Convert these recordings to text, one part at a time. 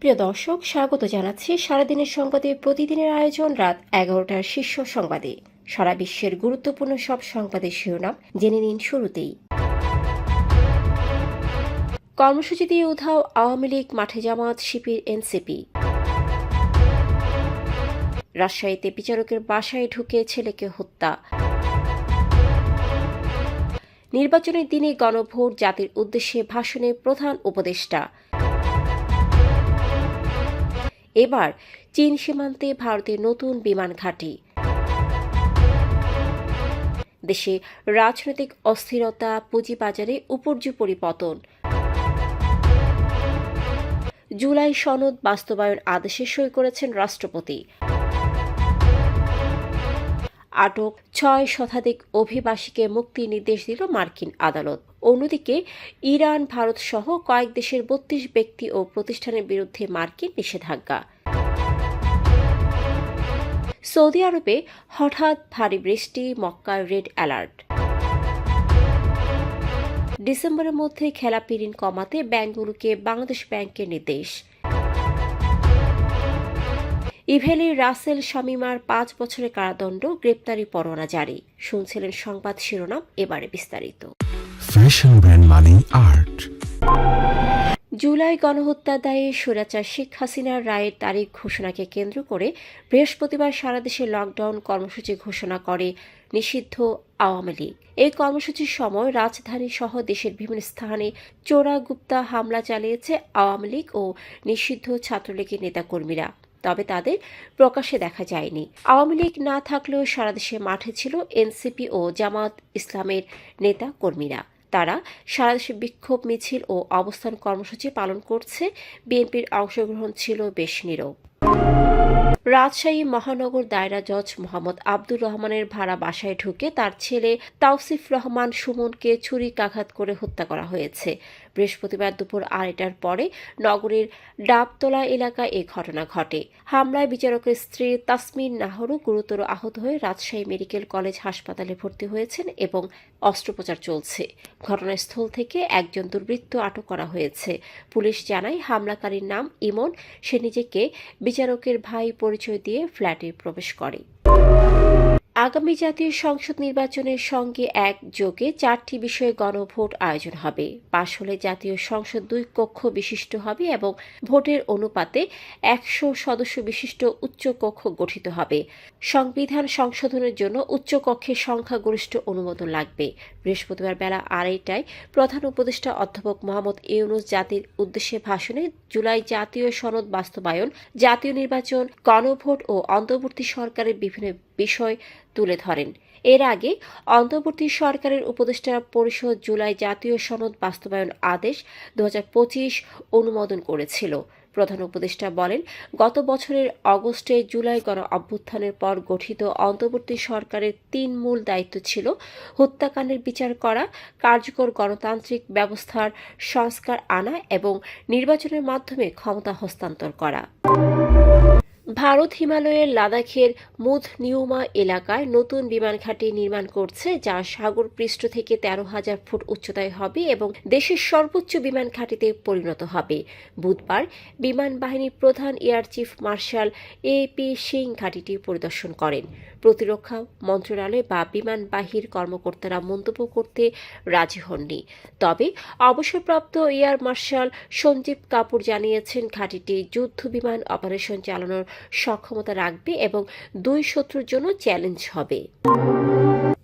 প্রিয় দর্শক, স্বাগত জানাচ্ছি সারাদিনের সংবাদে প্রতিদিনের আয়োজন রাত 11টার শীর্ষ সংবাদে। সারা বিশ্বের গুরুত্বপূর্ণ সব সংবাদের শিরোনাম জেনে নিন শুরুতেই। কর্মসূচি দিয়ে উধাও আওয়ামী লীগ, মাঠে জামাত, শিবির, এনসিপি। রাজশাহীতে বিচারকের বাসায় ঢুকে ছেলেকে হত্যা। নির্বাচনের দিনে গণভোট, জাতির উদ্দেশ্যে ভাষণে প্রধান উপদেষ্টা। এবার চীন সীমান্তে ভারতের নতুন বিমান ঘাঁটি। দেশে রাজনৈতিক অস্থিরতা, পুঁজিবাজারে উপর্যুপরি পতন। জুলাই সনদ বাস্তবায়ন আদেশে সই করেছেন রাষ্ট্রপতি। আটক 6 শতাধিক অভিবাসীকে মুক্তির নির্দেশ দিল মার্কিন আদালত। অন্যদিকে ইরান, ভারত সহ কয়েক দেশের 32 ব্যক্তি ও প্রতিষ্ঠানের বিরুদ্ধে মার্কিন নিষেধাজ্ঞা। সৌদি আরবে হঠাৎ ভারী বৃষ্টি, মক্কায় রেড অ্যালার্ট। ডিসেম্বরের মধ্যে খেলাপি ঋণ কমাতে ব্যাংকগুলোকে বাংলাদেশ ব্যাংকের নির্দেশ। ইভেলির রাসেল শামিমার 5 বছরের কারাদণ্ড, গ্রেপ্তারি পরোয়ানা জারি। শুনছিলেন সংবাদ শিরোনাম, এবারে বিস্তারিত। ফ্যাশন ব্র্যান্ড মানে আর্ট। জুলাই গণহত্যার দায়ে স্বৈরাচার শেখ হাসিনার রায়ের তারিখ ঘোষণাকে কেন্দ্র করে বৃহস্পতিবার সারা দেশে লকডাউন কর্মসূচি ঘোষণা করে নিষিদ্ধ আওয়ামী লীগ। এই কর্মসূচির সময় রাজধানী সহ দেশের বিভিন্ন স্থানে চোরাগুপ্তা হামলা চালিয়েছে আওয়ামী লীগ ও নিষিদ্ধ ছাত্রলীগের নেতাকর্মীরা। তবে তাদের প্রকাশ্যে দেখা যায়নি। আওয়ামী লীগ না থাকলেও সারা দেশে মাঠে ছিল এনসিপি ও জামাত ইসলামের নেতা কর্মীরা। তারা সারা দেশে বিক্ষোভ মিছিল ও অবস্থান কর্মসূচি পালন করছে। বিএনপির অংশগ্রহণ ছিল বেশ নীরব। রাজশাহী মহানগর দায়রা জজ মোহাম্মদ আব্দুর রহমানের ভাড়া বাসায় ঢুকে তার ছেলে তাওসিফ রহমান সুমনকে ছুরিকাঘাত করে হত্যা করা হয়েছে। বৃহস্পতিবার দুপুর 2টার পরে নগরের ডাবতলা এলাকায় এ ঘটনা ঘটে। হামলায় বিচারকের স্ত্রী তাসমিন নাহরু গুরুতর আহত হয়ে রাজশাহী মেডিকেল কলেজ হাসপাতালে ভর্তি হয়েছেন এবং অস্ত্রোপচার চলছে। ঘটনাস্থল থেকে একজন দুর্বৃত্ত আটক করা হয়েছে। পুলিশ জানায়, হামলাকারীর নাম ইমন। সে নিজেকে বিচারকের ভাই পরিচয় দিয়ে ফ্ল্যাটে প্রবেশ করে। আগামী জাতীয় সংসদ নির্বাচনের সঙ্গে একযোগে 4টি বিষয়ে গণভোট আয়োজন হবে। পাশ হলে জাতীয় সংসদ 2 কক্ষ বিশিষ্ট হবে এবং ভোটের অনুপাতে 100 সদস্য বিশিষ্ট উচ্চ কক্ষ গঠিত হবে। সংবিধান সংশোধনের জন্য উচ্চ কক্ষের সংখ্যাগরিষ্ঠ অনুমোদন লাগবে। বৃহস্পতিবার বেলা 2:30টায় প্রধান উপদেষ্টা অধ্যাপক মোহাম্মদ ইউনূস জাতির উদ্দেশ্যে ভাষণে জুলাই জাতীয় সনদ বাস্তবায়ন, জাতীয় নির্বাচন, গণভোট ও অন্তর্বর্তী সরকারের বিভিন্ন বিষয় তুলে ধরেন। এর আগে অন্তর্বর্তী সরকারের উপদেষ্টা পরিষদ জুলাই জাতীয় সনদ বাস্তবায়ন আদেশ 2025 অনুমোদন করেছিল। প্রধান উপদেষ্টা বলেন, গত বছরের অগস্টে জুলাই গণ অভ্যুত্থানের পর গঠিত অন্তর্বর্তী সরকারের 3 মূল দায়িত্ব ছিল হত্যাকাণ্ডের বিচার করা, কার্যকর গণতান্ত্রিক ব্যবস্থার সংস্কার আনা এবং নির্বাচনের মাধ্যমে ক্ষমতা হস্তান্তর করা। ভারত হিমালয়ের লাদাখের মুধনিউমা এলাকায় নতুন বিমান ঘাঁটি নির্মাণ করছে, যা সাগর পৃষ্ঠ থেকে 13,000 ফুট উচ্চতায় হবে এবং দেশের সর্বোচ্চ বিমান ঘাঁটিতে পরিণত হবে। বুধবার বিমান বাহিনীর প্রধান air chief marshal AP Singh ঘাঁটিটি পরিদর্শন করেন। প্রতিরক্ষা মন্ত্রণালয় বা বিমান বাহিনীর কর্মকর্তারা মন্তব্য করতে রাজি হননি। তবে অবসরপ্রাপ্ত এয়ার মার্শাল সঞ্জীব কাপুর জানিয়েছেন, ঘাঁটিটি যুদ্ধ বিমান অপারেশন চালানোর সক্ষমতা রাখবে এবং 2 শত্রুর জন্য চ্যালেঞ্জ হবে।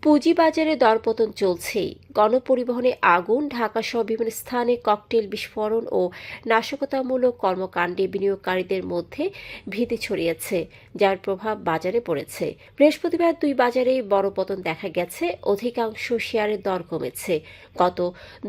পুঁজিবাজারে দরপতন চলছেই। গণপরিবহনে আগুন, ঢাকাসহ বিভিন্ন স্থানে ককটেল বিস্ফোরণ ও নাশকতামূলক কর্মকাণ্ডে বিনিয়োগকারীদের মধ্যে ভীতি ছড়িয়েছে, যার প্রভাব বাজারে পড়েছে। বৃহস্পতিবার 2 বাজারেই বড় পতন দেখা গেছে। অধিকাংশ শেয়ারের দর কমেছে। গত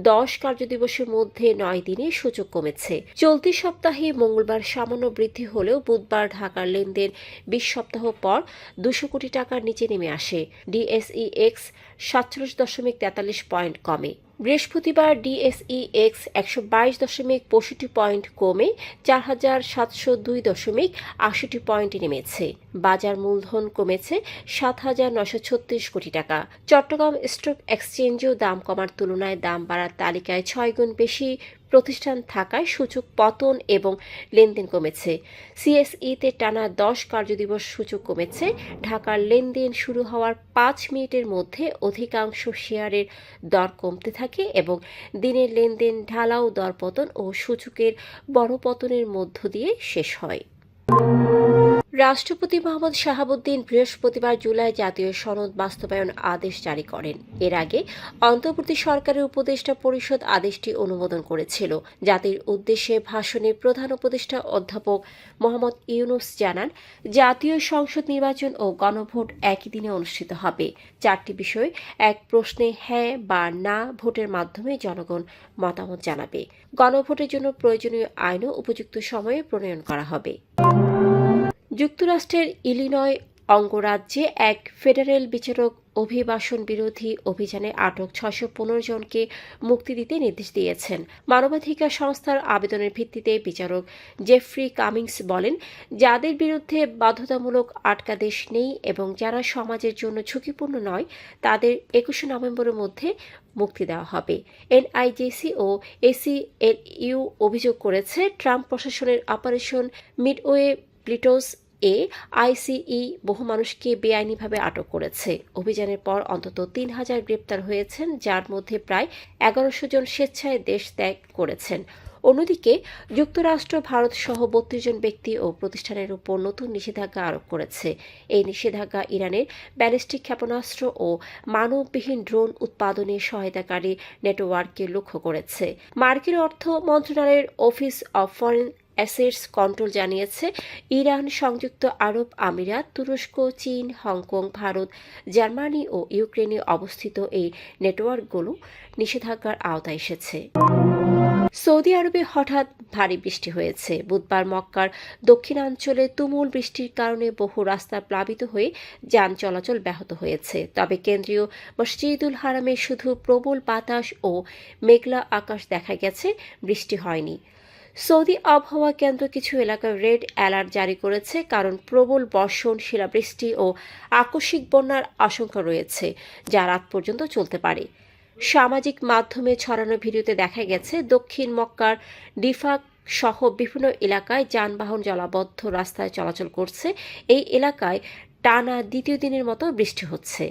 10 কার্যদিবসের মধ্যে 9 দিনে সূচক কমেছে। চলতি সপ্তাহে মঙ্গলবার সামান্য বৃদ্ধি হলেও বুধবার ঢাকার লেনদেন 20 সপ্তাহ পর 200 কোটি টাকার নিচে নেমে আসে। ডিএসইএক্স 47.43 পয়েন্ট কমে। বৃহস্পতিবার ডিএসইএক্স 122.65 পয়েন্ট কমে 4,702.80 পয়েন্টে নেমেছে। বাজার মূলধন কমেছে 7,936 কোটি টাকা। চট্টগ্রাম স্টক এক্সচেঞ্জেও দাম কমার তুলনায় দাম বাড়ার তালিকায় 6 গুণ বেশি প্রতিষ্ঠান থাকায় সূচক পতন এবং লেনদেন কমেছে। সিএসইতে টানা 10 কার্যদিবস সূচক কমেছে। ঢাকার লেনদেন শুরু হওয়ার 5 মিনিটের মধ্যে অধিকাংশ শেয়ারের দর কমতে থাকে এবং দিনের লেনদেন ঢালাও দরপতন ও সূচকের বড় পতনের মধ্য দিয়ে শেষ হয়। রাষ্ট্রপতি মোহাম্মদ শাহাবুদ্দিন বৃহস্পতিবার জুলাই জাতীয় সনদ বাস্তবায়ন আদেশ জারি করেন। এর আগে অন্তর্বর্তী সরকারের উপদেষ্টা পরিষদ আদেশটি অনুমোদন করেছিল। জাতির উদ্দেশ্যে ভাষণে প্রধান উপদেষ্টা অধ্যাপক মোহাম্মদ ইউনূস জানান, জাতীয় সংসদ নির্বাচন ও গণভোট একই দিনে অনুষ্ঠিত হবে। 4টি বিষয় এক প্রশ্নে হ্যাঁ বা না ভোটের মাধ্যমে জনগণ মতামত জানাবে। গণভোটের জন্য প্রয়োজনীয় আইনও উপযুক্ত সময়ে প্রণয়ন করা হবে। যুক্তরাষ্ট্রের ইলিনয় অঙ্গরাজ্যে এক ফেডারেল বিচারক অভিবাসন বিরোধী অভিযানে আটক 615 জনকে মুক্তি দিতে নির্দেশ দিয়েছেন। মানবাধিকার সংস্থার আবেদনের ভিত্তিতে বিচারক জেফ্রি কামিংস বলেন, যাদের বিরুদ্ধে বাধ্যতামূলক আটকাদেশ নেই এবং যারা সমাজের জন্য ঝুঁকিপূর্ণ নয় তাদের 21 নভেম্বরের মধ্যে মুক্তি দেওয়া হবে। এনআইজেসি ও এসিএলইউ অভিযোগ করেছে, ট্রাম্প প্রশাসনের অপারেশন মিডওয়ে ব্লিটজ আইসিই বহু মানুষকে বেআইনিভাবে আটক করেছে। অভিযানের পর অন্তত 3000 গ্রেপ্তার হয়েছেন, যার মধ্যে প্রায় 1100 জন স্বেচ্ছায় দেশ ত্যাগ করেছেন। অন্যদিকে যুক্তরাষ্ট্র ভারত সহ 32 জন ব্যক্তি ও প্রতিষ্ঠানের উপর নতুন নিষেধাজ্ঞা আরোপ করেছে। এই নিষেধাজ্ঞা ইরানের ব্যালিস্টিক ক্ষেপণাস্ত্র ও মানববিহীন ড্রোন উৎপাদনে সহায়তাকারী নেটওয়ার্ককে লক্ষ্য করেছে। মার্কিন অর্থ মন্ত্রণালয়ের office of foreign assets control জানিয়েছে, ইরান, সংযুক্ত আরব আমিরাত, তুরস্ক, চীন, হংকং, ভারত, জার্মানি ও ইউক্রেনে অবস্থিত এই নেটওয়ার্কগুলো নিষেধাজ্ঞার আওতায় এসেছে। সৌদি আরবে হঠাৎ ভারী বৃষ্টি হয়েছে। বুধবার মক্কার দক্ষিণাঞ্চলে তুমুল বৃষ্টির কারণে বহু রাস্তা প্লাবিত হয়ে যান চলাচল ব্যাহত হয়েছে। তবে কেন্দ্রীয় মসজিদুল হারামে শুধু প্রবল বাতাস ও মেঘলা আকাশ দেখা গেছে, বৃষ্টি হয়নি। সৌদি আবহাওয়া কেন্দ্র কিছু এলাকায় রেড অ্যালার্ট জারি করেছে, কারণ প্রবল বর্ষণ, শিলাবৃষ্টি ও আকস্মিক বন্যার আশঙ্কা রয়েছে, যা রাত পর্যন্ত চলতে পারে। সামাজিক মাধ্যমে ছড়ানো ভিডিওতে দেখা গেছে, দক্ষিণ মক্কার ডিফাক সহ বিভিন্ন এলাকায় যানবাহন জলাবদ্ধ রাস্তায় চলাচল করছে। এই এলাকায় টানা দ্বিতীয় দিনের মতো বৃষ্টি হচ্ছে।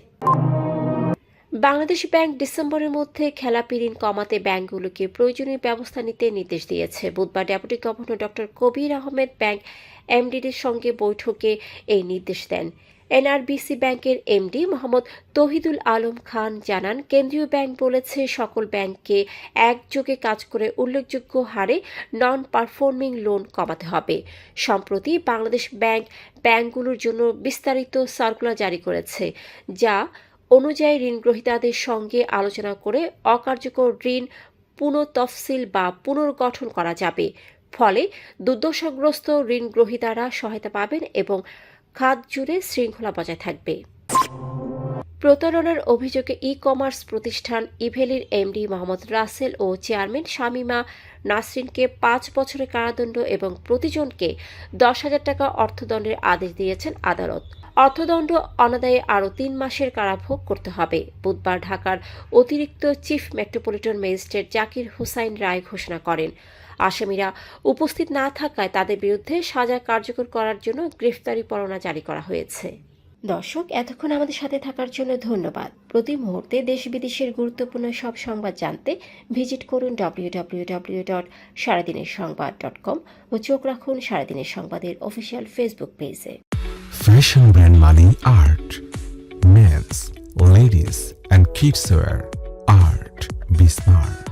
বাংলাদেশ ব্যাংক ডিসেম্বরের মধ্যে খেলাপি ঋণ কমাতে ব্যাংকগুলোকে প্রয়োজনীয় ব্যবস্থা নিতে নির্দেশ দিয়েছে। বুধবার ডেপুটি গভর্নর ডক্টর কবির আহমেদ ব্যাংক এমডিদের সঙ্গে বৈঠকে এই নির্দেশ দেন। এনআরবিসি ব্যাংকের এমডি মোহাম্মদ তৌহিদুল আলম খান জানান, কেন্দ্রীয় ব্যাংক বলেছে সকল ব্যাংককে একযোগে কাজ করে উল্লেখযোগ্য হারে নন পারফর্মিং লোন কমাতে হবে। সম্প্রতি বাংলাদেশ ব্যাংক ব্যাংকগুলোর জন্য বিস্তারিত সার্কুলার জারি করেছে, যা অনুযায়ী ঋণগ্রহীতাদের সঙ্গে আলোচনা করে অকার্যকর ঋণ পুনঃতফসিল বা পুনর্গঠন করা যাবে। ফলে দুর্দশাগ্রস্ত ঋণগ্রহীতারা সহায়তা পাবেন এবং খাত জুড়ে শৃঙ্খলা বজায় থাকবে। প্রতারণার অভিযোগে ই-কমার্স প্রতিষ্ঠান ইভেলির এমডি মোহাম্মদ রাসেল ও চেয়ারম্যান শামিমা নাসরিনকে 5 বছরের কারাদণ্ড এবং প্রতিজনকে 10,000 টাকা অর্থদণ্ডের আদেশ দিয়েছেন আদালত। অর্থদণ্ড অনাদায়ে আরও 3 মাসের কারাভোগ করতে হবে। বুধবার ঢাকার অতিরিক্ত chief metropolitan magistrate Zakir Hossain রায় ঘোষণা করেন, আসামিরা উপস্থিত না থাকায় তাদের বিরুদ্ধে সাজা কার্যকর করার জন্য গ্রেফতারি পরোয়ানা জারি করা হয়েছে। দর্শক, এতক্ষণ আমাদের সাথে থাকার জন্য ধন্যবাদ। প্রতি মুহূর্তে দেশ বিদেশের গুরুত্বপূর্ণ সব সংবাদ জানতে ভিজিট করুন www.সারাদিনেরসংবাদ.com ও চোখ রাখুন সারাদিনের সংবাদের অফিসিয়াল ফেসবুক পেজে। Fashion brand Mani Art. Men's, ladies and kids wear. Art. Be smart.